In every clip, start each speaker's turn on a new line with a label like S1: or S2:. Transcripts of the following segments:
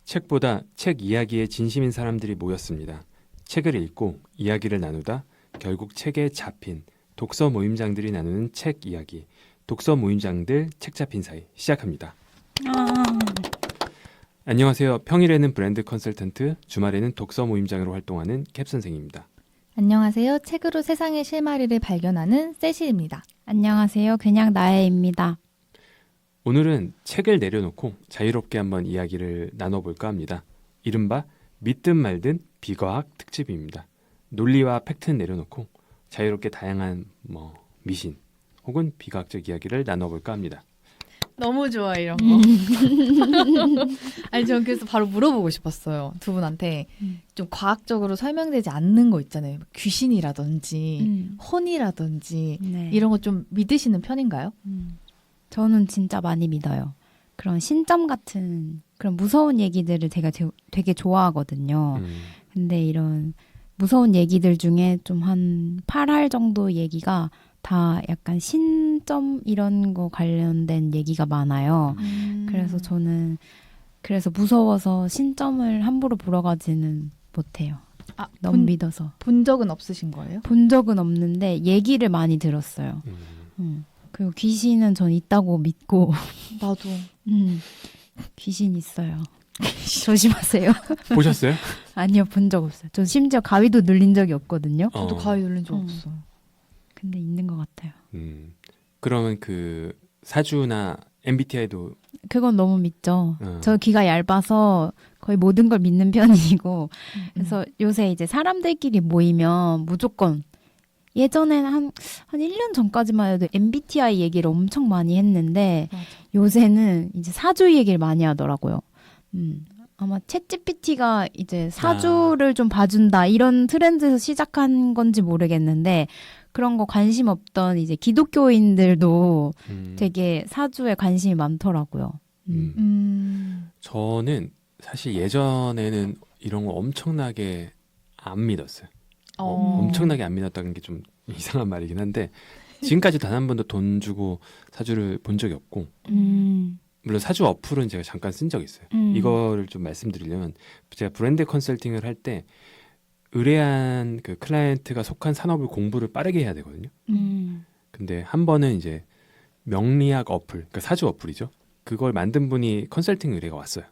S1: 책보다 책 이야기에 진심인 사람들이 모였습니다. 책을 읽고 이야기를 나누다 결국 책에 잡힌 독서 모임장들이 나누는 책 이야기. 독서 모임장들 책 잡힌 사이 시작합니다. 안녕하세요. 평일에는 브랜드 컨설턴트, 주말에는 독서 모임장으로 활동하는 캡 선생입니다.
S2: 안녕하세요. 책으로 세상의 실마리를 발견하는 세실입니다.
S3: 안녕하세요. 그냥 나혜입니다.
S1: 오늘은 책을 내려놓고 자유롭게 한번 이야기를 나눠볼까 합니다. 이른바 믿든 말든 비과학 특집입니다. 논리와 팩트는 내려놓고 자유롭게 다양한 미신 혹은 비과학적 이야기를 나눠볼까 합니다.
S2: 너무 좋아 이런 거. 아니 전 그래서 바로 물어보고 싶었어요. 두 분한테 좀 과학적으로 설명되지 않는 거 있잖아요. 귀신이라든지 혼이라든지
S3: 네.
S2: 이런 거 좀 믿으시는 편인가요?
S3: 저는 진짜 많이 믿어요. 그런 신점 같은 그런 무서운 얘기들을 제가 되게 좋아하거든요. 근데 이런 무서운 얘기들 중에 좀 한 8할 정도 얘기가 다 약간 신점 이런 거 관련된 얘기가 많아요. 그래서 저는 무서워서 신점을 함부로 보러 가지는 못해요. 너무 믿어서.
S2: 본 적은 없으신 거예요?
S3: 본 적은 없는데 얘기를 많이 들었어요. 그리고 귀신은 전 있다고 믿고.
S2: 나도.
S3: 귀신 있어요. 조심하세요.
S1: 보셨어요?
S3: 아니요, 본 적 없어요. 전 심지어 가위도 눌린 적이 없거든요.
S2: 저도 가위 눌린 적 없어.
S3: 근데 있는 것 같아요.
S1: 그러면 그 사주나 MBTI도
S3: 그건 너무 믿죠. 저 귀가 얇아서 거의 모든 걸 믿는 편이고. 그래서 요새 이제 사람들끼리 모이면 무조건 예전에는 한 1년 전까지만 해도 MBTI 얘기를 엄청 많이 했는데
S2: 맞아.
S3: 요새는 이제 사주 얘기를 많이 하더라고요. 아마 챗GPT가 이제 사주를 좀 봐준다 이런 트렌드에서 시작한 건지 모르겠는데 그런 거 관심 없던 이제 기독교인들도 되게 사주에 관심이 많더라고요.
S1: 저는 사실 예전에는 이런 거 엄청나게 안 믿었어요. 엄청나게 안 믿었다는 게 좀 이상한 말이긴 한데 지금까지 단 한 번도 돈 주고 사주를 본 적이 없고 물론 사주 어플은 제가 잠깐 쓴 적이 있어요. 이거를 좀 말씀드리려면 제가 브랜드 컨설팅을 할 때 의뢰한 그 클라이언트가 속한 산업을 공부를 빠르게 해야 되거든요. 근데 한 번은 이제 명리학 어플, 그러니까 사주 어플이죠. 그걸 만든 분이 컨설팅 의뢰가 왔어요.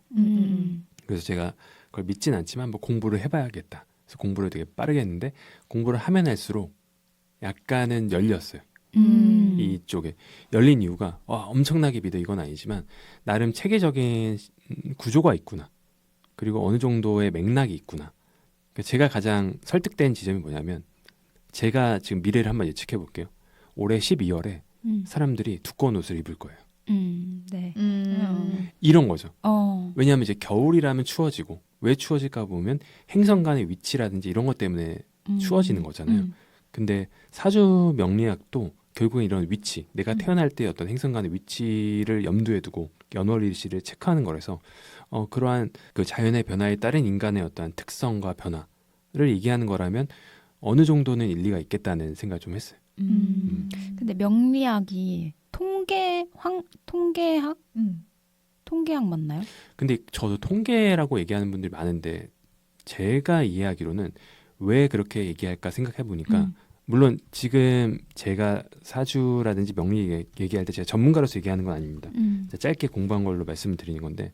S1: 그래서 제가 그걸 믿진 않지만 한번 공부를 해봐야겠다. 그래서 공부를 되게 빠르게 했는데 공부를 하면 할수록 약간은 열렸어요. 이쪽에 열린 이유가 엄청나게 믿어 이건 아니지만 나름 체계적인 구조가 있구나. 그리고 어느 정도의 맥락이 있구나. 제가 가장 설득된 지점이 뭐냐면 제가 지금 미래를 한번 예측해 볼게요. 올해 12월에 사람들이 두꺼운 옷을 입을 거예요.
S3: 네.
S1: 이런 거죠. 왜냐하면 이제 겨울이라면 추워지고 왜 추워질까 보면 행성 간의 위치라든지 이런 것 때문에 추워지는 거잖아요. 근데 사주 명리학도 결국은 이런 위치, 내가 태어날 때 어떤 행성 간의 위치를 염두에 두고 연월일시를 체크하는 거라서 그러한 그 자연의 변화에 따른 인간의 어떠한 특성과 변화를 얘기하는 거라면 어느 정도는 일리가 있겠다는 생각을 좀 했어요.
S3: 근데 명리학이 통계학 맞나요?
S1: 근데 저도 통계라고 얘기하는 분들이 많은데 제가 이해하기로는 왜 그렇게 얘기할까 생각해 보니까 물론 지금 제가 사주라든지 명리 얘기할 때 제가 전문가로서 얘기하는 건 아닙니다. 짧게 공부한 걸로 말씀을 드리는 건데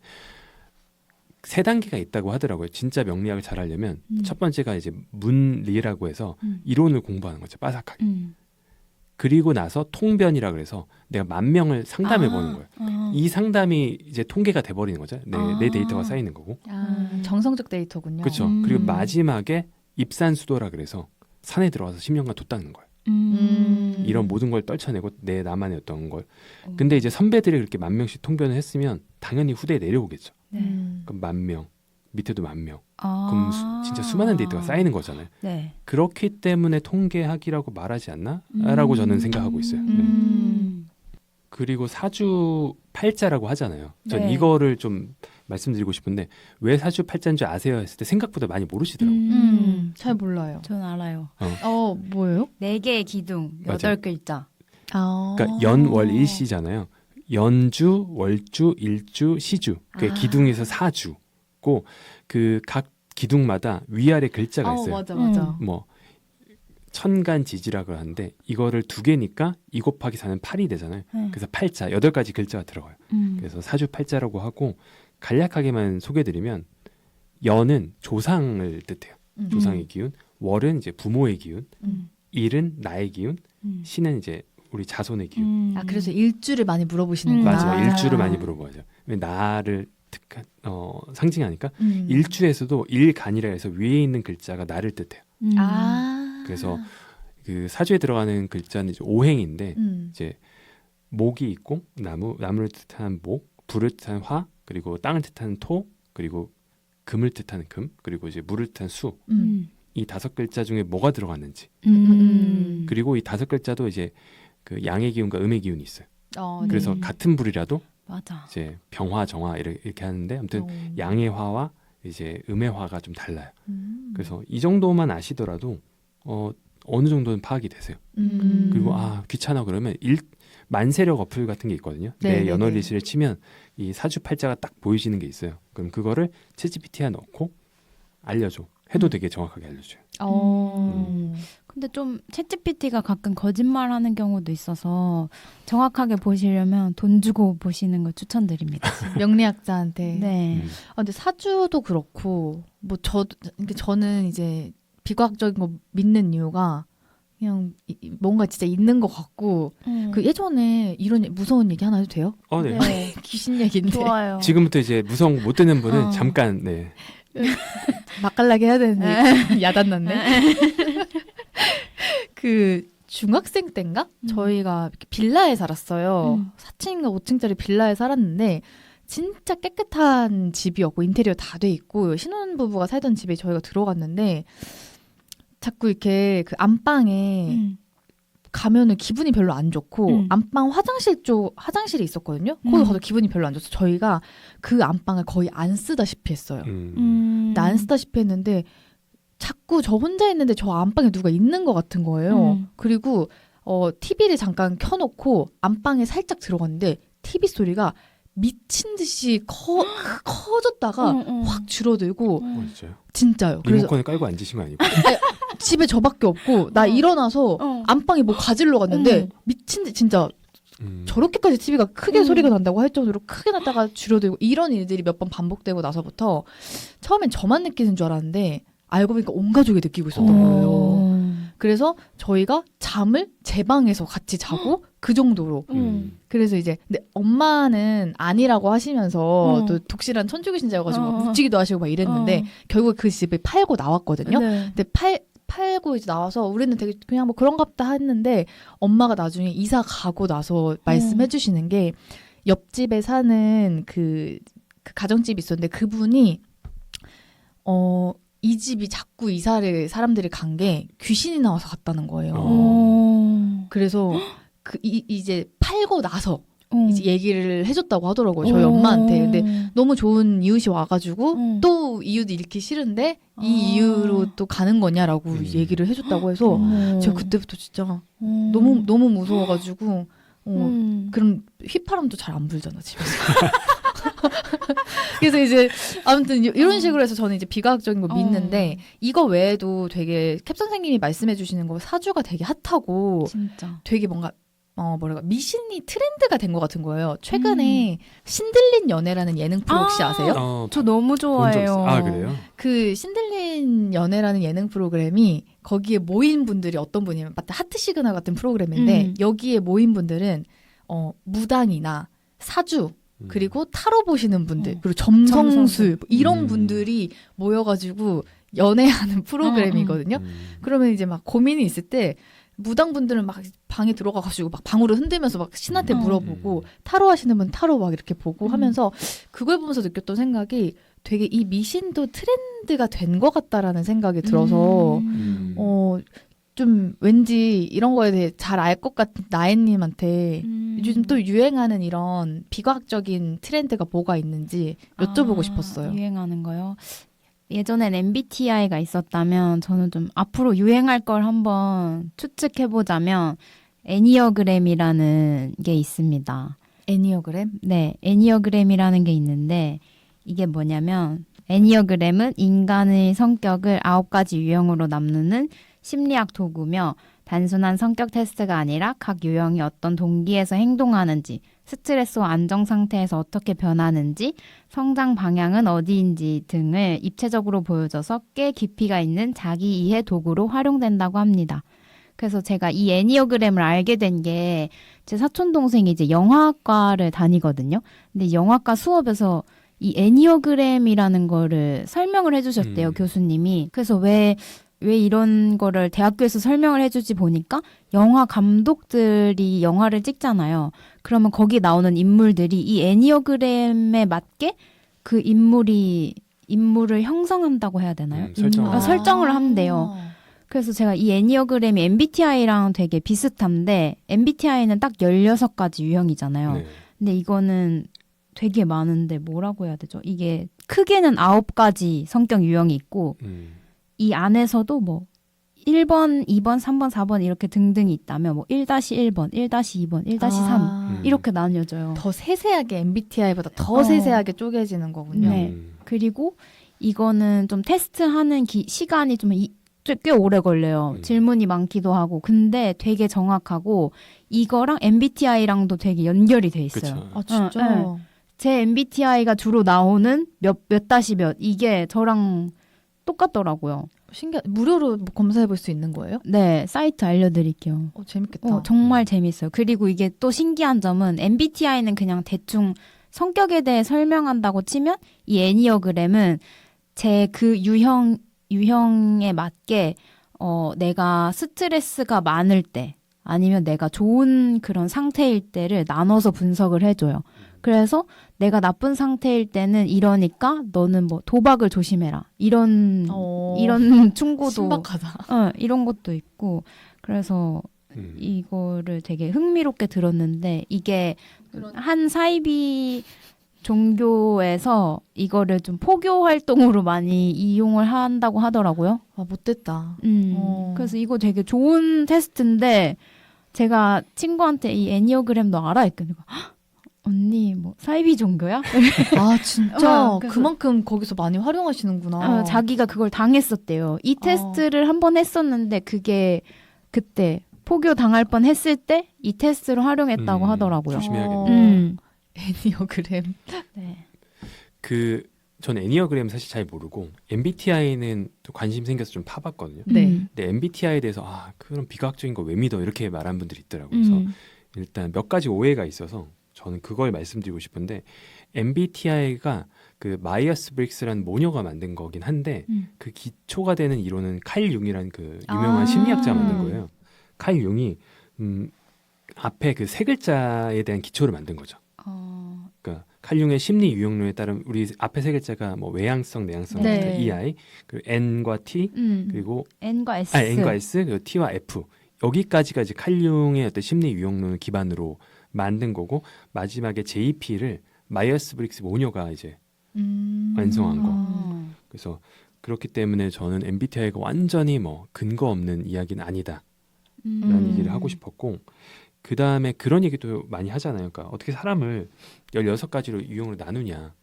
S1: 3단계가 있다고 하더라고요. 진짜 명리학을 잘 하려면 첫 번째가 이제 문리라고 해서 이론을 공부하는 거죠. 빠삭하게. 그리고 나서 통변이라 그래서 내가 10,000명을 상담해 보는 거예요. 이 상담이 이제 통계가 돼버리는 거죠. 내 데이터가 쌓이는 거고.
S2: 정성적 데이터군요.
S1: 그렇죠. 그리고 마지막에 입산수도라 그래서 산에 들어가서 10년간 돛 닦는 거예요. 이런 모든 걸 떨쳐내고 나만의 어떤 걸. 근데 이제 선배들이 그렇게 10,000명씩 통변을 했으면 당연히 후대에 내려오겠죠. 그럼 10,000명, 밑에도 10,000명. 그럼 진짜 수많은 데이터가 쌓이는 거잖아요.
S3: 네.
S1: 그렇기 때문에 통계학이라고 말하지 않나? 라고 저는 생각하고 있어요. 그리고 사주 팔자라고 하잖아요. 전
S3: 네.
S1: 이거를 좀 말씀드리고 싶은데 왜 사주 팔자인 줄 아세요? 했을 때 생각보다 많이 모르시더라고요.
S2: 잘 몰라요.
S3: 전 알아요.
S2: 뭐예요?
S3: 4개의 기둥,
S1: 맞아요.
S3: 8글자.
S1: 그러니까 연월일시잖아요. 연주, 월주, 일주, 시주. 그게 기둥에서 사주. 있고 그 각 기둥마다 위아래 글자가 있어요.
S2: 맞아 맞아.
S1: 뭐 천간지지라고 하는데 이거를 2개니까 2 곱하기 4는 8이 되잖아요. 그래서 8자, 8가지 글자가 들어가요. 그래서 사주팔자라고 하고 간략하게만 소개해드리면 연은 조상을 뜻해요. 조상의 기운, 월은 이제 부모의 기운, 일은 나의 기운, 신은 이제 우리 자손의 기운.
S2: 그래서 일주를 많이 물어보시는구나.
S1: 맞아요. 일주를 많이 물어봐요. 왜 나를 상징하니까 일주에서도 일간이라 해서 위에 있는 글자가 나를 뜻해요. 그래서 그 사주에 들어가는 글자는 이제 오행인데 이제 목이 있고 나무를 뜻하는 목, 불을 뜻하는 화, 그리고 땅을 뜻하는 토, 그리고 금을 뜻하는 금, 그리고 이제 물을 뜻하는 수. 이 5글자 중에 뭐가 들어갔는지. 그리고 이 5글자도 이제 그 양의 기운과 음의 기운이 있어요. 그래서 같은 불이라도
S3: 맞아.
S1: 이제 병화, 정화 이렇게 하는데 아무튼 양의 화와 이제 음의 화가 좀 달라요. 그래서 이 정도만 아시더라도 어느 정도는 파악이 되세요. 그리고 귀찮아 그러면 만세력 어플 같은 게 있거든요. 내 연월일시를 치면 이 사주팔자가 딱 보여지는 게 있어요. 그럼 그거를 챗GPT에 넣고 알려줘. 해도 되게 정확하게 알려줘요.
S3: 근데 좀 챗GPT가 가끔 거짓말하는 경우도 있어서 정확하게 보시려면 돈 주고 보시는 걸 추천드립니다.
S2: 명리학자한테.
S3: 네.
S2: 근데 사주도 그렇고 뭐 저는 이제 비과학적인 거 믿는 이유가 그냥 뭔가 진짜 있는 것 같고 그 예전에 이런 무서운 얘기 하나 해도 돼요?
S1: 네.
S3: 네.
S2: 귀신 얘기인데.
S3: 좋아요.
S1: 지금부터 이제 무서운 거 못 듣는 분은 잠깐
S2: 맛깔나게 해야 되는데 야단났네. 그 중학생 때인가? 저희가 빌라에 살았어요. 4층인가 5층짜리 빌라에 살았는데 진짜 깨끗한 집이었고 인테리어 다 돼 있고 신혼부부가 살던 집에 저희가 들어갔는데 자꾸 이렇게 그 안방에 가면은 기분이 별로 안 좋고 안방 화장실이 있었거든요. 거기 가서 기분이 별로 안 좋아서 저희가 그 안방을 거의 안 쓰다시피 했어요. 근데 안 쓰다시피 했는데 자꾸 저 혼자 있는데 저 안방에 누가 있는 것 같은 거예요. 그리고 TV를 잠깐 켜놓고 안방에 살짝 들어갔는데 TV 소리가 미친 듯이 커졌다가 확 줄어들고 진짜요.
S1: 리모컨을 깔고 앉으신 거 아니고?
S2: 집에 저밖에 없고 나 일어나서 안방에 뭐 가지러 갔는데 미친 듯 진짜 저렇게까지 TV가 크게 소리가 난다고 할 정도로 크게 났다가 줄어들고 이런 일들이 몇 번 반복되고 나서부터 처음엔 저만 느끼는 줄 알았는데 알고 보니까 온 가족이 느끼고 있었던 거예요. 그래서 저희가 잠을 제 방에서 같이 자고 그 정도로. 그래서 이제 근데 엄마는 아니라고 하시면서 또 독실한 천주교신자여가지고 막 묻지기도 하시고 막 이랬는데 결국 그 집을 팔고 나왔거든요. 근데 팔고 이제 나와서 우리는 되게 그냥 뭐 그런가 보다 했는데 엄마가 나중에 이사 가고 나서 말씀해 주시는 게 옆집에 사는 그 가정집이 있었는데 그분이 이 집이 자꾸 이사를 사람들이 간 게 귀신이 나와서 갔다는 거예요. 그래서 이제 팔고 나서 이제 얘기를 해줬다고 하더라고요. 저희 엄마한테. 근데 너무 좋은 이웃이 와가지고 또 이웃을 잃기 싫은데 이 이유로 또 가는 거냐라고 얘기를 해줬다고 해서 제가 그때부터 진짜 너무 무서워가지고 그럼 휘파람도 잘 안 불잖아 집에서. 그래서 이제 아무튼 이런 식으로 해서 저는 이제 비과학적인 거 믿는데 이거 외에도 되게 캡 선생님이 말씀해 주시는 거 사주가 되게 핫하고
S3: 진짜
S2: 되게 뭔가 미신이 트렌드가 된 것 같은 거예요. 최근에 신들린 연애라는 예능 프로 혹시 아세요?
S3: 저 너무 좋아해요.
S1: 그래요?
S2: 그 신들린 연애라는 예능 프로그램이 거기에 모인 분들이 어떤 분이면 하트 시그널 같은 프로그램인데 여기에 모인 분들은 무당이나 사주 그리고 타로 보시는 분들 그리고 점성술 이런 분들이 모여가지고 연애하는 프로그램이거든요. 그러면 이제 막 고민이 있을 때 무당분들은 막 방에 들어가가지고 막 방울을 흔들면서 막 신한테 물어보고 타로 하시는 분 타로 막 이렇게 보고 하면서 그걸 보면서 느꼈던 생각이 되게 이 미신도 트렌드가 된 것 같다라는 생각이 들어서 좀 왠지 이런 거에 대해 잘 알 것 같은 나혜님한테 요즘 또 유행하는 이런 비과학적인 트렌드가 뭐가 있는지 여쭤보고 싶었어요.
S3: 유행하는 거요? 예전엔 MBTI가 있었다면 저는 좀 앞으로 유행할 걸 한번 추측해보자면 애니어그램이라는 게 있습니다.
S2: 애니어그램?
S3: 네, 애니어그램이라는 게 있는데 이게 뭐냐면 애니어그램은 인간의 성격을 9가지 유형으로 나누는 심리학 도구며 단순한 성격 테스트가 아니라 각 유형이 어떤 동기에서 행동하는지, 스트레스와 안정 상태에서 어떻게 변하는지, 성장 방향은 어디인지 등을 입체적으로 보여줘서 꽤 깊이가 있는 자기 이해 도구로 활용된다고 합니다. 그래서 제가 이 애니어그램을 알게 된 게 제 사촌 동생이 이제 영화과를 다니거든요. 근데 영화과 수업에서 이 애니어그램이라는 거를 설명을 해주셨대요, 교수님이. 그래서 왜 이런 거를 대학교에서 설명을 해주지 보니까 영화 감독들이 영화를 찍잖아요. 그러면 거기 나오는 인물들이 이 애니어그램에 맞게 그 인물을 형성한다고 해야 되나요? 설정을 한대요. 그래서 제가 이 애니어그램이 MBTI랑 되게 비슷한데 MBTI는 딱 16가지 유형이잖아요.
S1: 네.
S3: 근데 이거는 되게 많은데 뭐라고 해야 되죠? 이게 크게는 9가지 성격 유형이 있고 이 안에서도 뭐 1번, 2번, 3번, 4번 이렇게 등등이 있다면 뭐 1-1번, 1-2번, 1-3 이렇게 나뉘어져요.
S2: 더 세세하게 MBTI보다 더 세세하게 쪼개지는 거군요.
S3: 네. 그리고 이거는 좀 테스트하는 시간이 좀 꽤 오래 걸려요. 질문이 많기도 하고. 근데 되게 정확하고 이거랑 MBTI랑도 되게 연결이 돼 있어요.
S1: 그쵸.
S2: 아 진짜?
S3: 제 MBTI가 주로 나오는 몇 이게 저랑 똑같더라고요.
S2: 신기하. 무료로 뭐 검사해 볼 수 있는 거예요?
S3: 네, 사이트 알려드릴게요.
S2: 재밌겠다.
S3: 정말 재밌어요. 그리고 이게 또 신기한 점은 MBTI는 그냥 대충 성격에 대해 설명한다고 치면 이 애니어그램은 제 그 유형에 맞게 내가 스트레스가 많을 때 아니면 내가 좋은 그런 상태일 때를 나눠서 분석을 해줘요. 그래서 내가 나쁜 상태일 때는 이러니까 너는 뭐 도박을 조심해라. 이런 충고도
S2: 신박하다.
S3: 이런 것도 있고 그래서 이거를 되게 흥미롭게 들었는데 이게 한 사이비 종교에서 이거를 좀 포교 활동으로 많이 이용을 한다고 하더라고요.
S2: 아 못됐다.
S3: 그래서 이거 되게 좋은 테스트인데 제가 친구한테 이 애니어그램 너 알아? 했더니 언니 뭐 사이비 종교야?
S2: 아 진짜
S3: 그래서,
S2: 그만큼 거기서 많이 활용하시는구나.
S3: 자기가 그걸 당했었대요. 이 테스트를 한 번 했었는데 그게 그때 포교 당할 뻔 했을 때 이 테스트를 활용했다고 하더라고요.
S1: 조심해야겠네요.
S2: 애니어그램.
S3: 네.
S1: 전 애니어그램 사실 잘 모르고 MBTI는 관심 생겨서 좀 파봤거든요.
S2: 네.
S1: 근데 MBTI에 대해서 그런 비과학적인 거 왜 믿어 이렇게 말하는 분들이 있더라고요. 그래서 일단 몇 가지 오해가 있어서 저는 그걸 말씀드리고 싶은데 MBTI가 그 마이어스 브릭스라는 모녀가 만든 거긴 한데 그 기초가 되는 이론은 칼 융이라는 그 유명한 심리학자가 만든 거예요. 칼 융이 앞에 그 세 글자에 대한 기초를 만든 거죠. 그러니까 칼 융의 심리 유형론에 따르면 우리 앞에 세 글자가 뭐 외향성, 내향성,
S2: 네.
S1: EI, 그리고 N과 T, 그리고
S3: N과 S.
S1: N과 S, 그리고 T와 F 여기까지가 이제 칼 융의 어떤 심리 유형론을 기반으로 만든 거고 마지막에 JP를 마이어스 브릭스 모녀가 이제 완성한 거. 그래서 그렇기 때문에 저는 MBTI가 완전히 뭐 근거 없는 이야기는 아니다라는 얘기를 하고 싶었고 그 다음에 그런 얘기도 많이 하잖아요. 그러니까 어떻게 사람을 16가지로 유형으로 나누냐.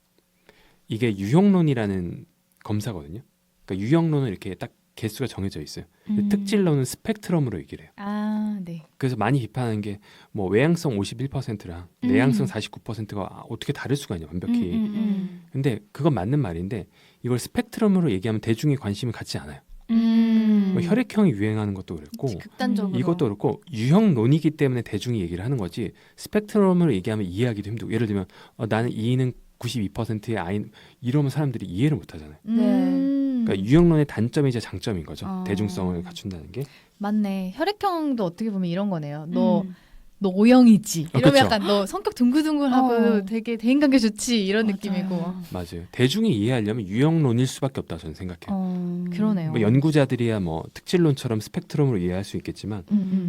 S1: 이게 유형론이라는 검사거든요. 그러니까 유형론은 이렇게 딱 개수가 정해져 있어요. 특질론은 스펙트럼으로 얘기를 해요.
S2: 아, 네.
S1: 그래서 많이 비판하는 게 뭐 외향성 51%랑 내향성 49%가 어떻게 다를 수가 있냐 완벽히. 근데 그건 맞는 말인데 이걸 스펙트럼으로 얘기하면 대중이 관심을 갖지 않아요. 뭐 혈액형이 유행하는 것도 그랬고
S2: 극단적으로.
S1: 이것도 그렇고 유형론이기 때문에 대중이 얘기를 하는 거지 스펙트럼으로 얘기하면 이해하기도 힘들고 예를 들면 나는 E는 92%의 I 이러면 사람들이 이해를 못하잖아요. 그러니까 유형론의 단점이자 장점인 거죠. 대중성을 갖춘다는 게.
S2: 맞네. 혈액형도 어떻게 보면 이런 거네요. 너 O형이지. 이러면
S1: 그쵸.
S2: 약간 너 성격 둥글둥글하고 되게 대인관계 좋지 이런
S3: 맞아요.
S2: 느낌이고.
S1: 맞아요. 대중이 이해하려면 유형론일 수밖에 없다 저는 생각해요.
S2: 그러네요.
S1: 뭐 연구자들이야 뭐 특질론처럼 스펙트럼으로 이해할 수 있겠지만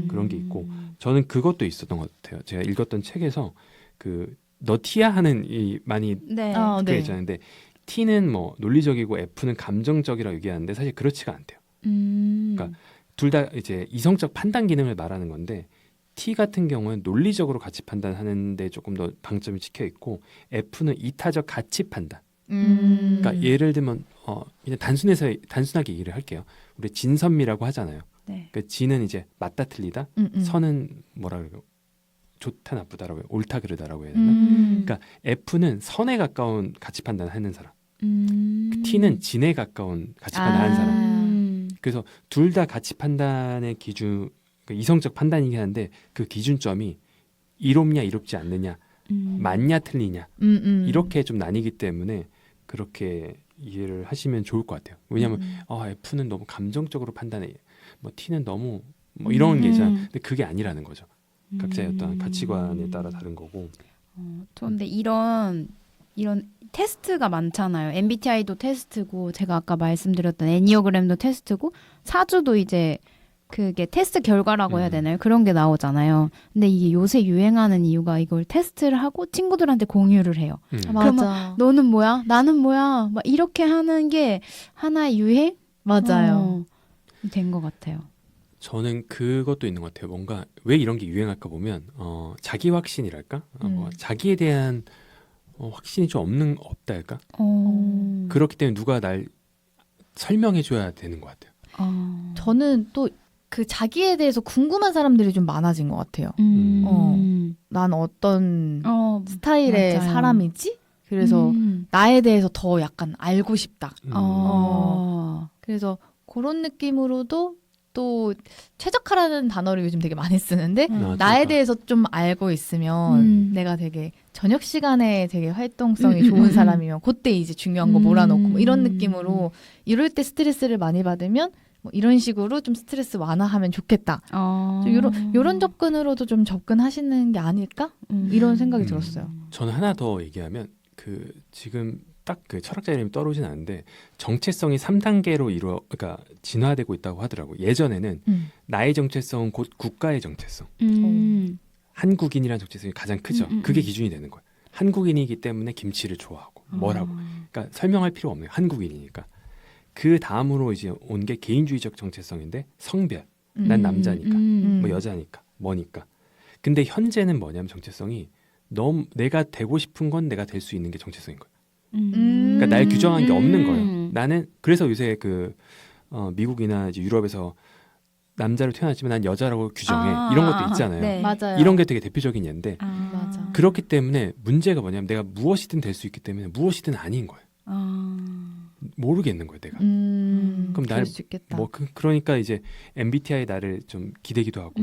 S1: 그런 게 있고 저는 그것도 있었던 것 같아요. 제가 읽었던 책에서 너 T야 하는 이 많이
S3: 네.
S1: 그 있잖아요. 근데 T는 뭐 논리적이고 F는 감정적이라고 얘기하는데 사실 그렇지가 않대요. 그러니까 둘 다 이제 이성적 판단 기능을 말하는 건데 T 같은 경우는 논리적으로 가치 판단하는데 조금 더 방점이 찍혀 있고 F는 이타적 가치 판단. 그러니까 예를 들면 그냥 단순하게 얘기를 할게요. 우리 진선미라고 하잖아요.
S3: 네.
S1: 그러니까 진은 이제 맞다 틀리다, 선은 뭐라 그래요? 좋다 나쁘다라고 해요. 옳다 그르다라고 해야 되나? 그러니까 F는 선에 가까운 가치 판단을 하는 사람, T는 진에 가까운 가치 판단을 하는 사람. 그래서 둘 다 가치 판단의 기준, 그러니까 이성적 판단이긴 한데 그 기준점이 이롭냐 이롭지 않느냐, 맞냐 틀리냐 이렇게 좀 나뉘기 때문에 그렇게 이해를 하시면 좋을 것 같아요. 왜냐하면 F는 너무 감정적으로 판단해, 뭐 T는 너무 뭐 이런 게 있잖아요. 근데 그게 아니라는 거죠. 각자의 어떤 가치관에 따라 다른 거고.
S3: 근데 이런 테스트가 많잖아요. MBTI도 테스트고 제가 아까 말씀드렸던 애니어그램도 테스트고 사주도 이제 그게 테스트 결과라고 해야 되나요? 그런 게 나오잖아요. 근데 이게 요새 유행하는 이유가 이걸 테스트를 하고 친구들한테 공유를 해요.
S2: 맞아.
S3: 너는 뭐야? 나는 뭐야? 막 이렇게 하는 게 하나의 유행?
S2: 맞아요.
S3: 된 것 같아요.
S1: 저는 그것도 있는 것 같아요. 뭔가 왜 이런 게 유행할까 보면 자기 확신이랄까? 뭐 자기에 대한 확신이 좀 없다 할까? 그렇기 때문에 누가 날 설명해줘야 되는 것 같아요.
S2: 저는 또 그 자기에 대해서 궁금한 사람들이 좀 많아진 것 같아요. 난 어떤 스타일의
S3: 맞아요.
S2: 사람이지? 그래서 나에 대해서 더 약간 알고 싶다. 그래서 그런 느낌으로도 또 최적화라는 단어를 요즘 되게 많이 쓰는데 나에 대해서 좀 알고 있으면 내가 되게 저녁 시간에 되게 활동성이 좋은 사람이면 그때 이제 중요한 거 몰아놓고 뭐 이런 느낌으로 이럴 때 스트레스를 많이 받으면 뭐 이런 식으로 좀 스트레스 완화하면 좋겠다. 이런 접근으로도 좀 접근하시는 게 아닐까? 이런 생각이 들었어요.
S1: 저는 하나 더 얘기하면 그 지금 딱 그 철학자 이름이 떠오르진 않는데 정체성이 3단계로 그러니까 진화되고 있다고 하더라고요. 예전에는 나의 정체성은 곧 국가의 정체성. 한국인이라는 정체성이 가장 크죠. 그게 기준이 되는 거예요. 한국인이기 때문에 김치를 좋아하고 뭐라고. 그러니까 설명할 필요 없네요. 한국인이니까. 그 다음으로 이제 온 게 개인주의적 정체성인데 성별. 난 남자니까. 뭐 여자니까. 뭐니까. 근데 현재는 뭐냐면 정체성이 너무 내가 되고 싶은 건 내가 될 수 있는 게 정체성인 거예요. 그러니까 날 규정한 게 없는 거예요. 나는 그래서 요새 그 미국이나 이제 유럽에서 남자로 태어났지만 난 여자라고 규정해 이런 것도 있잖아요.
S3: 네.
S2: 맞아요.
S1: 이런 게 되게 대표적인 예인데
S2: 맞아.
S1: 그렇기 때문에 문제가 뭐냐면 내가 무엇이든 될 수 있기 때문에 무엇이든 아닌 거예요. 모르겠는 거예요, 내가. 그럼
S2: 그럴 수 있겠다.
S1: 그러니까 이제 MBTI 나를 좀 기대기도 하고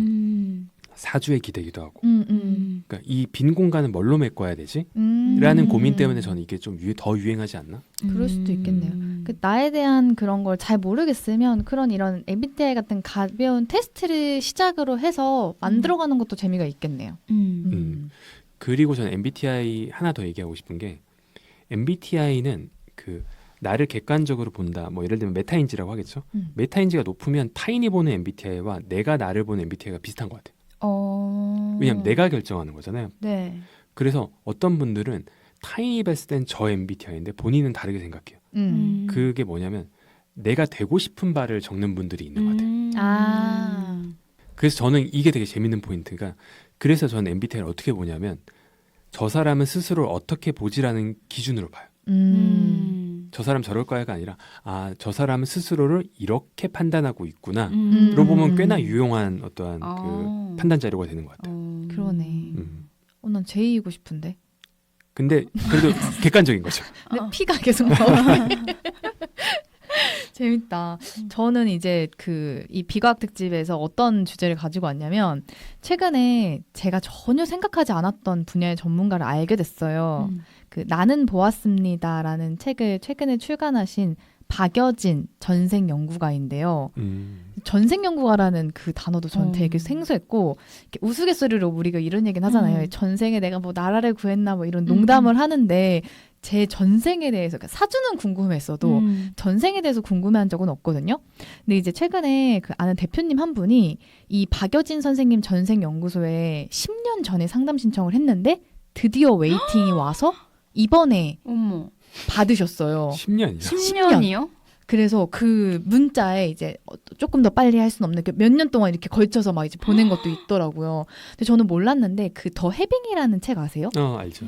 S1: 사주에 기대기도 하고. 그러니까 이 빈 공간은 뭘로 메꿔야 되지? 라는 고민 때문에 저는 이게 좀 더 유행하지 않나?
S2: 그럴 수도 있겠네요. 그 나에 대한 그런 걸 잘 모르겠으면 이런 MBTI 같은 가벼운 테스트를 시작으로 해서 만들어가는 것도 재미가 있겠네요.
S1: 그리고 저는 MBTI 하나 더 얘기하고 싶은 게 MBTI는 그 나를 객관적으로 본다. 뭐 예를 들면 메타인지라고 하겠죠. 메타인지가 높으면 타인이 보는 MBTI와 내가 나를 보는 MBTI가 비슷한 것 같아요. 왜냐하면 내가 결정하는 거잖아요.
S3: 네.
S1: 그래서 어떤 분들은 타인이 봤을 땐 저 MBTI인데 본인은 다르게 생각해요. 그게 뭐냐면 내가 되고 싶은 바를 적는 분들이 있는 것 같아요. 그래서 저는 이게 되게 재밌는 포인트가 그래서 저는 MBTI를 어떻게 보냐면 저 사람은 스스로를 어떻게 보지라는 기준으로 봐요. 저 사람 저럴 거야가 아니라 저 사람은 스스로를 이렇게 판단하고 있구나로 보면 꽤나 유용한 어떠한 그 판단 자료가 되는 것 같아요.
S2: 그러네. 난 J이고 싶은데.
S1: 근데 그래도 객관적인 거죠.
S2: 근데 P가 계속 나오네. 재밌다. 저는 이제 이 비과학 특집에서 어떤 주제를 가지고 왔냐면 최근에 제가 전혀 생각하지 않았던 분야의 전문가를 알게 됐어요. 나는 보았습니다라는 책을 최근에 출간하신 박여진 전생 연구가인데요. 전생 연구가라는 그 단어도 전 되게 생소했고 우스갯소리로 우리가 이런 얘기는 하잖아요. 전생에 내가 뭐 나라를 구했나 뭐 이런 농담을 하는데 제 전생에 대해서 그러니까 사주는 궁금했어도 전생에 대해서 궁금해한 적은 없거든요. 근데 이제 최근에 아는 대표님 한 분이 이 박여진 선생님 전생 연구소에 10년 전에 상담 신청을 했는데 드디어 웨이팅이 와서 이번에 받으셨어요.
S1: 10년이요?
S3: 10년이요?
S2: 그래서 그 문자에 이제 조금 더 빨리 할 수는 없는 몇 년 동안 이렇게 걸쳐서 막 이제 보낸 것도 있더라고요. 근데 저는 몰랐는데 그 더 해빙이라는 책 아세요?
S1: 알죠.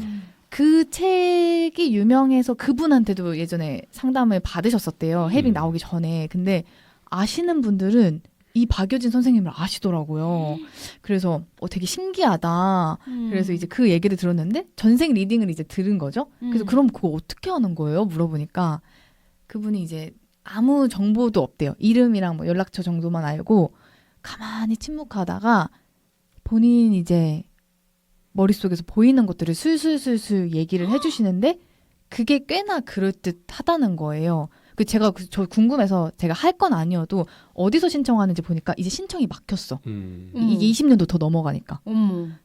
S2: 그 책이 유명해서 그분한테도 예전에 상담을 받으셨었대요. 해빙 나오기 전에. 근데 아시는 분들은 이 박여진 선생님을 아시더라고요. 그래서 되게 신기하다. 그래서 이제 그 얘기를 들었는데 전생 리딩을 이제 들은 거죠. 그래서 그럼 그거 어떻게 하는 거예요? 물어보니까 그분이 이제 아무 정보도 없대요. 이름이랑 뭐 연락처 정도만 알고 가만히 침묵하다가 본인 이제 머릿속에서 보이는 것들을 술술술술 얘기를 해주시는데 그게 꽤나 그럴듯하다는 거예요. 저 궁금해서 제가 할 건 아니어도 어디서 신청하는지 보니까 이제 신청이 막혔어. 이게 20년도 더 넘어가니까.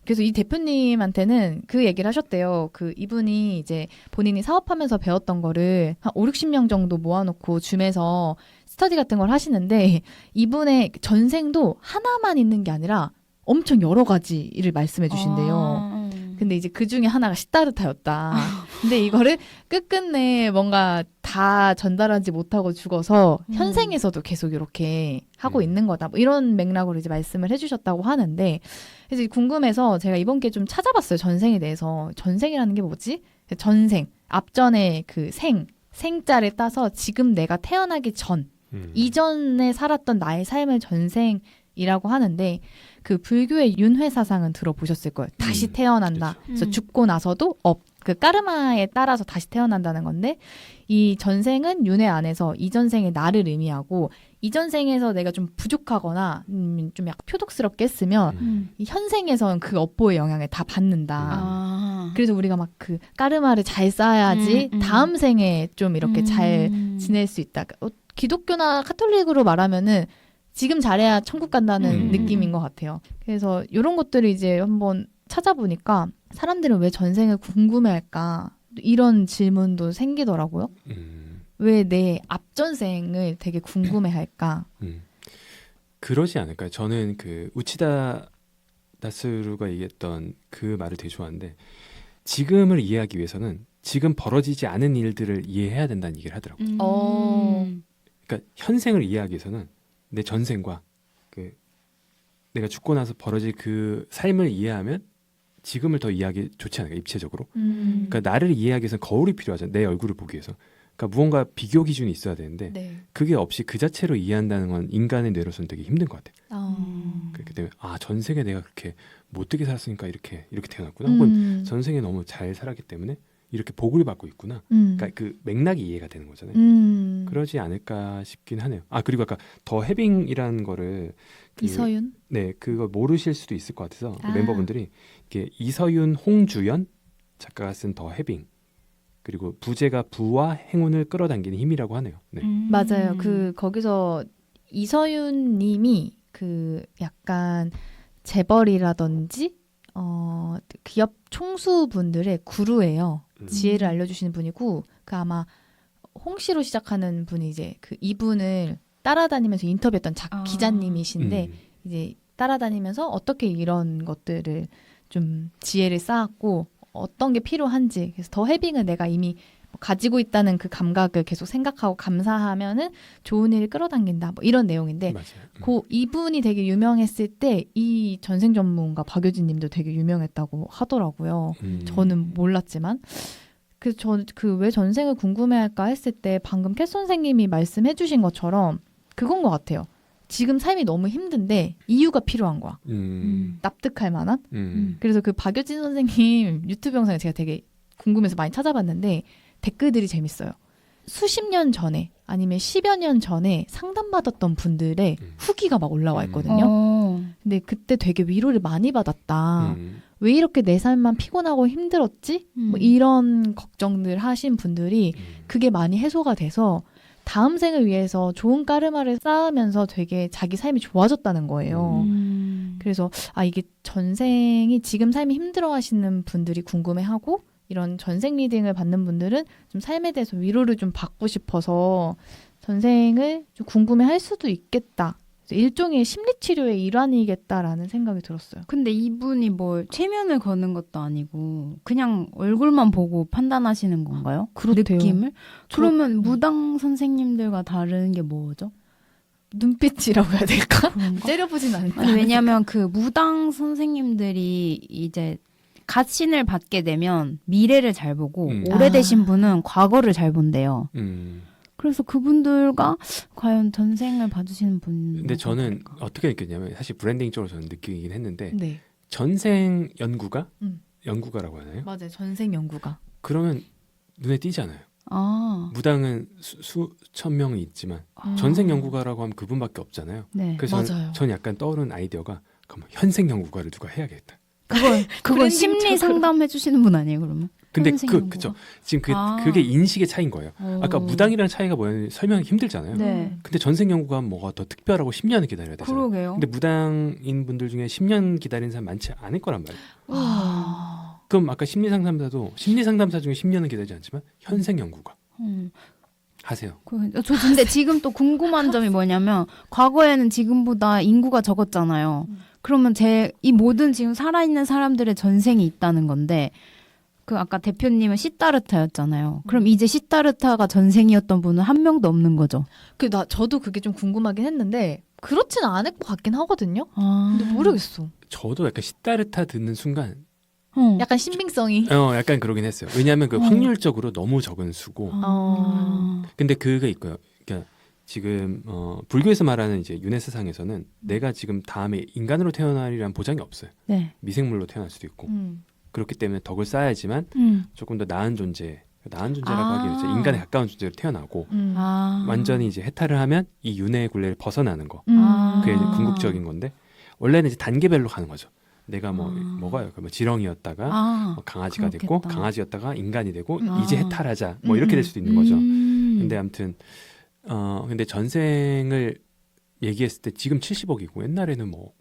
S2: 그래서 이 대표님한테는 그 얘기를 하셨대요. 이분이 이제 본인이 사업하면서 배웠던 거를 한 5, 60명 정도 모아놓고 줌에서 스터디 같은 걸 하시는데 이분의 전생도 하나만 있는 게 아니라 엄청 여러 가지를 말씀해 주신대요. 근데 이제 그 중에 하나가 시타르타였다. 근데 이거를 끝끝내 뭔가 다 전달하지 못하고 죽어서 현생에서도 계속 이렇게 하고 있는 거다. 뭐 이런 맥락으로 이제 말씀을 해주셨다고 하는데, 그래서 궁금해서 제가 이번 기회에 좀 찾아봤어요. 전생에 대해서. 전생이라는 게 뭐지? 전생. 앞전에 그 생자를 따서 지금 내가 태어나기 전, 이전에 살았던 나의 삶을 전생이라고 하는데, 그 불교의 윤회 사상은 들어보셨을 거예요. 다시 태어난다. 그래서 죽고 나서도 그 까르마에 따라서 다시 태어난다는 건데, 이 전생은 윤회 안에서 이전생의 나를 의미하고, 이전생에서 내가 좀 부족하거나 좀 약간 표독스럽게 했으면 이 현생에서는 그 업보의 영향을 다 받는다. 그래서 우리가 막 그 까르마를 잘 쌓아야지 다음 생에 좀 이렇게 잘 지낼 수 있다. 기독교나 카톨릭으로 말하면은 지금 잘해야 천국 간다는 느낌인 것 같아요. 그래서 이런 것들을 이제 한번 찾아보니까 사람들은 왜 전생을 궁금해할까? 이런 질문도 생기더라고요. 왜 내 앞전생을 되게 궁금해할까?
S1: 그러지 않을까요? 저는 그 우치다 다스루가 얘기했던 그 말을 되게 좋아하는데, 지금을 이해하기 위해서는 지금 벌어지지 않은 일들을 이해해야 된다는 얘기를 하더라고요. 그러니까 현생을 이해하기 위해서는 내 전생과 내가 죽고 나서 벌어질 그 삶을 이해하면 지금을 더 이해하기 좋지 않을까, 입체적으로. 그러니까 나를 이해하기 위해서는 거울이 필요하잖아. 내 얼굴을 보기 위해서. 그러니까 무언가 비교 기준이 있어야 되는데 그게 없이 그 자체로 이해한다는 건 인간의 뇌로서는 되게 힘든 것 같아요. 그렇기 때문에 전생에 내가 그렇게 못되게 살았으니까 이렇게 태어났구나. 혹은 전생에 너무 잘 살았기 때문에 이렇게 복을 받고 있구나. 그러니까 그 맥락이 이해가 되는 거잖아요. 그러지 않을까 싶긴 하네요. 그리고 아까 더 해빙이라는 거를
S2: 이서윤?
S1: 네, 그거 모르실 수도 있을 것 같아서 그 멤버분들이 이게 이서윤, 홍주연 작가가 쓴 더 해빙, 그리고 부제가 부와 행운을 끌어당기는 힘이라고 하네요. 네.
S2: 맞아요. 거기서 이서윤 님이 약간 재벌이라든지 기업 총수분들의 구루예요. 지혜를 알려주시는 분이고, 아마 홍씨로 시작하는 분이 이제 이분을 따라다니면서 인터뷰했던 기자님이신데, 이제 따라다니면서 어떻게 이런 것들을 좀 지혜를 쌓았고 어떤 게 필요한지, 그래서 더 해빙은 내가 이미 가지고 있다는 그 감각을 계속 생각하고 감사하면은 좋은 일을 끌어당긴다, 뭐 이런 내용인데, 이분이 되게 유명했을 때 이 전생 전문가 박효진 님도 되게 유명했다고 하더라고요. 저는 몰랐지만. 그래서 저는 왜 전생을 궁금해할까 했을 때 방금 캣 선생님이 말씀해 주신 것처럼 그건 것 같아요. 지금 삶이 너무 힘든데 이유가 필요한 거야. 납득할 만한. 그래서 박효진 선생님 유튜브 영상을 제가 되게 궁금해서 많이 찾아봤는데 댓글들이 재밌어요. 수십 년 전에 아니면 10여 년 전에 상담받았던 분들의 후기가 막 올라와 있거든요. 근데 그때 되게 위로를 많이 받았다. 왜 이렇게 내 삶만 피곤하고 힘들었지? 뭐 이런 걱정들 하신 분들이 그게 많이 해소가 돼서 다음 생을 위해서 좋은 까르마를 쌓으면서 되게 자기 삶이 좋아졌다는 거예요. 그래서 이게 전생이 지금 삶이 힘들어 하시는 분들이 궁금해하고, 이런 전생 리딩을 받는 분들은 좀 삶에 대해서 위로를 좀 받고 싶어서 전생을 좀 궁금해할 수도 있겠다. 일종의 심리치료의 일환이겠다라는 생각이 들었어요.
S3: 근데 이분이 뭘 최면을 거는 것도 아니고 그냥 얼굴만 보고 판단하시는 건가요?
S2: 그렇대요.
S3: 느낌을? 그러면 무당 선생님들과 다른 게 뭐죠?
S2: 눈빛이라고 해야 될까? 째려보진 않는다.
S3: 왜냐하면 그 무당 선생님들이 이제 갓 신을 받게 되면 미래를 잘 보고
S1: 음.
S3: 오래되신 분은 과거를 잘 본대요.
S1: 음.
S3: 그래서 그분들과 과연 전생을 봐주시는 분.
S1: 근데 저는 어떻게 느꼈냐면 사실 브랜딩 쪽으로 저는 느끼긴 했는데
S2: 네.
S1: 전생 연구가
S2: 음.
S1: 연구가라고 하나요?
S2: 맞아요. 전생 연구가.
S1: 그러면 눈에 띄잖아요.
S3: 아,
S1: 무당은 수천 명이 있지만
S3: 아.
S1: 전생 연구가라고 하면 그분밖에 없잖아요.
S3: 네.
S1: 그래서
S2: 맞아요.
S1: 전 약간 떠오른 아이디어가 그럼 현생 연구가를 누가 해야겠다.
S3: 그건
S2: 브랜딩
S3: 심리
S2: 쪽으로.
S3: 상담해 주시는 분 아니에요, 그러면?
S1: 근데
S3: 현생
S1: 그
S3: 연구가?
S1: 그죠. 지금
S3: 아.
S1: 그게 인식의 차이인 거예요. 아까
S3: 어.
S1: 무당이랑 차이가 뭐였는지 설명이 힘들잖아요.
S3: 네.
S1: 근데 전생 연구가 뭐가 더 특별하고 10년을 기다려야 되잖아요.
S3: 그러게요.
S1: 근데 무당인 분들 중에 10년 기다리는 사람 많지 않을 거란 말이에요.
S2: 아.
S1: 그럼 아까 심리 상담사 중에 10년은 기다리지 않지만 현생 연구가 하세요.
S3: 저 근데 지금 또 궁금한 점이 뭐냐면 과거에는 지금보다 인구가 적었잖아요. 그러면 이 모든 지금 살아있는 사람들의 전생이 있다는 건데 그 아까 대표님은 시타르타였잖아요. 그럼 이제 시타르타가 전생이었던 분은 한 명도 없는 거죠.
S2: 저도 그게 좀 궁금하긴 했는데 그렇진 않을 것 같긴 하거든요.
S3: 아.
S2: 근데 모르겠어.
S1: 저도 약간 시타르타 듣는 순간
S2: 약간 신빙성이.
S1: 약간 그러긴 했어요. 왜냐하면 그 확률적으로 너무 적은 수고. 근데 그게 있고요. 그러니까 지금 불교에서 말하는 이제 유네스상에서는 내가 지금 다음에 인간으로 태어나리란 보장이 없어요.
S3: 네. 미생물로
S1: 태어날 수도 있고 그렇기 때문에 덕을 쌓아야지만 조금 더 나은 존재라고 하기에는 이제 인간에 가까운 존재로 태어나고 완전히 이제 해탈을 하면 이 윤회의 굴레를 벗어나는 거. 그게 이제 궁극적인 건데 원래는 이제 단계별로 가는 거죠. 내가 먹어요. 그러면 지렁이였다가 뭐 강아지가
S3: 그렇겠다.
S1: 됐고 강아지였다가 인간이 되고 이제 해탈하자 뭐 이렇게 될 수도 있는 거죠. 근데 아무튼 근데 전생을 얘기했을 때 지금 70억이고 옛날에는 뭐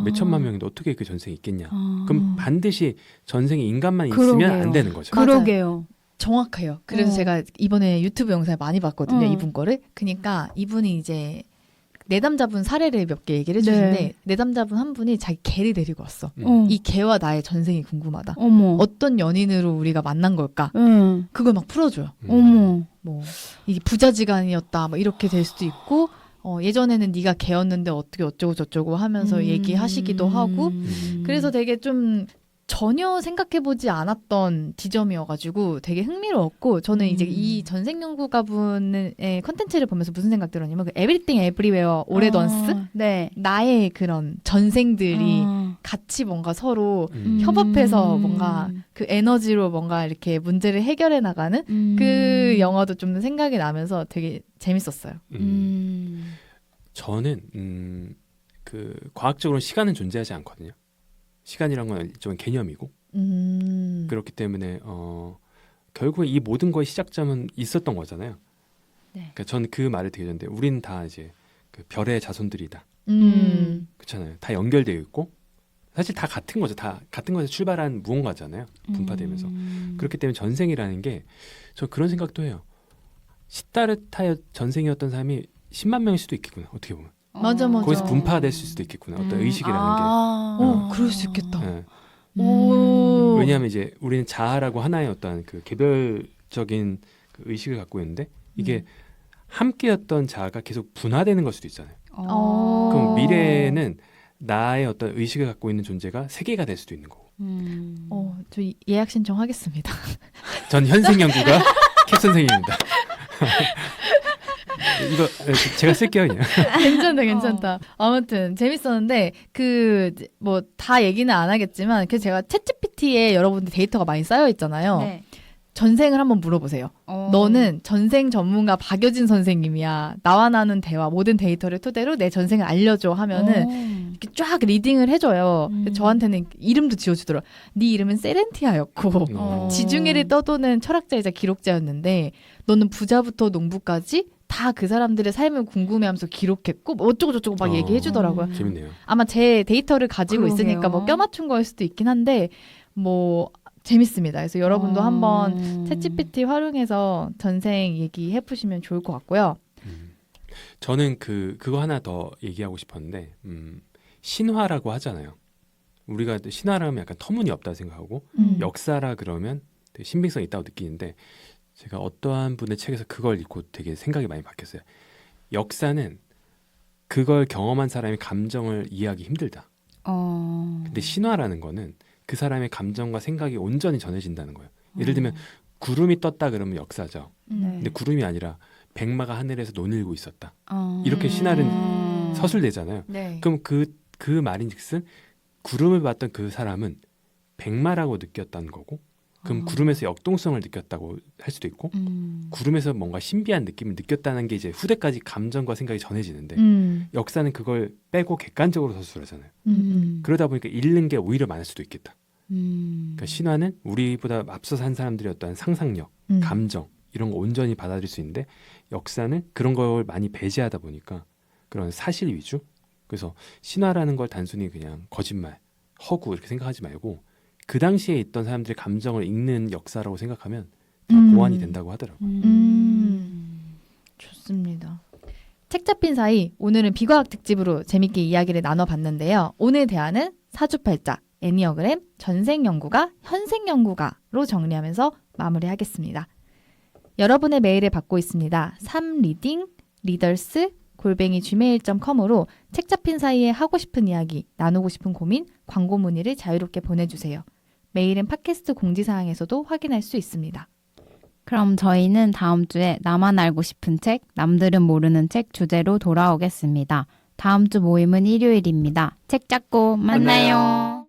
S1: 몇천만 명인데 어떻게 그 전생이 있겠냐. 그럼 반드시 전생에 인간만 있으면
S3: 그러게요.
S1: 안 되는 거죠.
S3: 그러게요.
S2: 정확해요. 그래서 제가 이번에 유튜브 영상을 많이 봤거든요. 이분 거를. 그러니까 이분이 이제 내담자분 사례를 몇 개 얘기를 해주시는데
S3: 네.
S2: 내담자분 한 분이 자기 개를 데리고 왔어.
S3: 어.
S2: 이 개와 나의 전생이 궁금하다.
S3: 어머.
S2: 어떤 연인으로 우리가 만난 걸까?
S3: 응.
S2: 그걸 막 풀어줘요.
S3: 어머.
S2: 뭐 이게 부자지간이었다. 뭐 이렇게 될 수도 있고 예전에는 네가 개였는데 어떻게 어쩌고 저쩌고 하면서 얘기하시기도 하고 그래서 되게 좀 전혀 생각해보지 않았던 지점이어가지고 되게 흥미로웠고 저는 이제 이 전생연구가분의 컨텐츠를 보면서 무슨 생각 들었냐면 그 Everything Everywhere All at Once
S3: 네.
S2: 나의 그런 전생들이 같이 뭔가 서로 협업해서 뭔가 그 에너지로 뭔가 이렇게 문제를 해결해 나가는 그 영화도 좀 생각이 나면서 되게 재밌었어요.
S1: 저는 그 과학적으로 시간은 존재하지 않거든요. 시간이란 건 일종의 개념이고 그렇기 때문에 결국에 이 모든 거의 시작점은 있었던 거잖아요.
S3: 네.
S1: 그러니까 저는 그 말을 되게 좋아하는데 우린 다 이제 그 별의 자손들이다. 그렇잖아요. 다 연결되어 있고 사실 다 같은 거죠. 다 같은 것에서 출발한 무언가잖아요. 분파되면서. 그렇기 때문에 전생이라는 게 저 그런 생각도 해요. 시타르타의 전생이었던 사람이 10만 명일 수도 있겠구나. 어떻게 보면.
S2: 맞아.
S1: 거기서 분파됐을 수도 있겠구나. 어떤 의식이라는 게.
S2: 그럴 수 있겠다.
S1: 네.
S2: 오.
S1: 왜냐하면 이제 우리는 자아라고 하나의 어떤 그 개별적인 그 의식을 갖고 있는데 이게 함께였던 자아가 계속 분화되는 걸 수도 있잖아요. 그럼 미래에는 나의 어떤 의식을 갖고 있는 존재가 세계가 될 수도 있는 거고.
S2: 저 예약 신청하겠습니다.
S1: 전 현생 연구가 캡 선생님입니다. 이거 제가 쓸게요 그냥.
S2: 괜찮다. 아무튼 재밌었는데 그 뭐 다 얘기는 안 하겠지만 그 제가 챗GPT에 여러분들 데이터가 많이 쌓여 있잖아요.
S3: 네.
S2: 전생을 한번 물어보세요. 너는 전생 전문가 박여진 선생님이야. 나와 나눈 대화 모든 데이터를 토대로 내 전생을 알려줘 하면은 이렇게 쫙 리딩을 해줘요. 저한테는 이름도 지어주더라고요. 네 이름은 세렌티아였고 지중해를 떠도는 철학자이자 기록자였는데 너는 부자부터 농부까지 다 그 사람들의 삶을 궁금해하면서 기록했고 뭐 어쩌고 저쩌고 막 얘기해주더라고요.
S1: 재밌네요.
S2: 아마 제 데이터를 가지고
S3: 그러게요.
S2: 있으니까 뭐 껴맞춘 거일 수도 있긴 한데 뭐 재밌습니다. 그래서 여러분도 한번 챗GPT 활용해서 전생 얘기해 보시면 좋을 것 같고요.
S1: 저는 그거 하나 더 얘기하고 싶었는데 신화라고 하잖아요. 우리가 신화라면 약간 터무니없다 생각하고 역사라 그러면 되게 신빙성이 있다고 느끼는데 제가 어떠한 분의 책에서 그걸 읽고 되게 생각이 많이 바뀌었어요. 역사는 그걸 경험한 사람의 감정을 이해하기 힘들다. 근데 신화라는 거는 그 사람의 감정과 생각이 온전히 전해진다는 거예요. 예를 들면 구름이 떴다 그러면 역사죠.
S3: 네.
S1: 근데 구름이 아니라 백마가 하늘에서 논일고 있었다.
S3: 어.
S1: 이렇게 신화는 서술되잖아요.
S2: 네.
S1: 그럼 그 말인즉슨 구름을 봤던 그 사람은 백마라고 느꼈다는 거고, 그럼 구름에서 역동성을 느꼈다고 할 수도 있고, 구름에서 뭔가 신비한 느낌을 느꼈다는 게 이제 후대까지 감정과 생각이 전해지는데, 역사는 그걸 빼고 객관적으로 서술하잖아요. 그러다 보니까 잃는 게 오히려 많을 수도 있겠다. 그러니까 신화는 우리보다 앞서 산 사람들의 어떤 상상력, 감정 이런 거 온전히 받아들일 수 있는데, 역사는 그런 걸 많이 배제하다 보니까 그런 사실 위주. 그래서 신화라는 걸 단순히 그냥 거짓말, 허구 이렇게 생각하지 말고 그 당시에 있던 사람들의 감정을 읽는 역사라고 생각하면 다 보완이 된다고 하더라고요.
S2: 좋습니다. 책 잡힌 사이 오늘은 비과학 특집으로 재밌게 이야기를 나눠봤는데요. 오늘 대화는 사주팔자, 애니어그램, 전생연구가, 현생연구가로 정리하면서 마무리하겠습니다. 여러분의 메일을 받고 있습니다. 3리딩 readers@gmail.com으로 책 잡힌 사이에 하고 싶은 이야기, 나누고 싶은 고민, 광고 문의를 자유롭게 보내주세요. 메일은 팟캐스트 공지사항에서도 확인할 수 있습니다.
S3: 그럼 저희는 다음 주에 나만 알고 싶은 책, 남들은 모르는 책 주제로 돌아오겠습니다. 다음 주 모임은 일요일입니다. 책 잡고 만나요.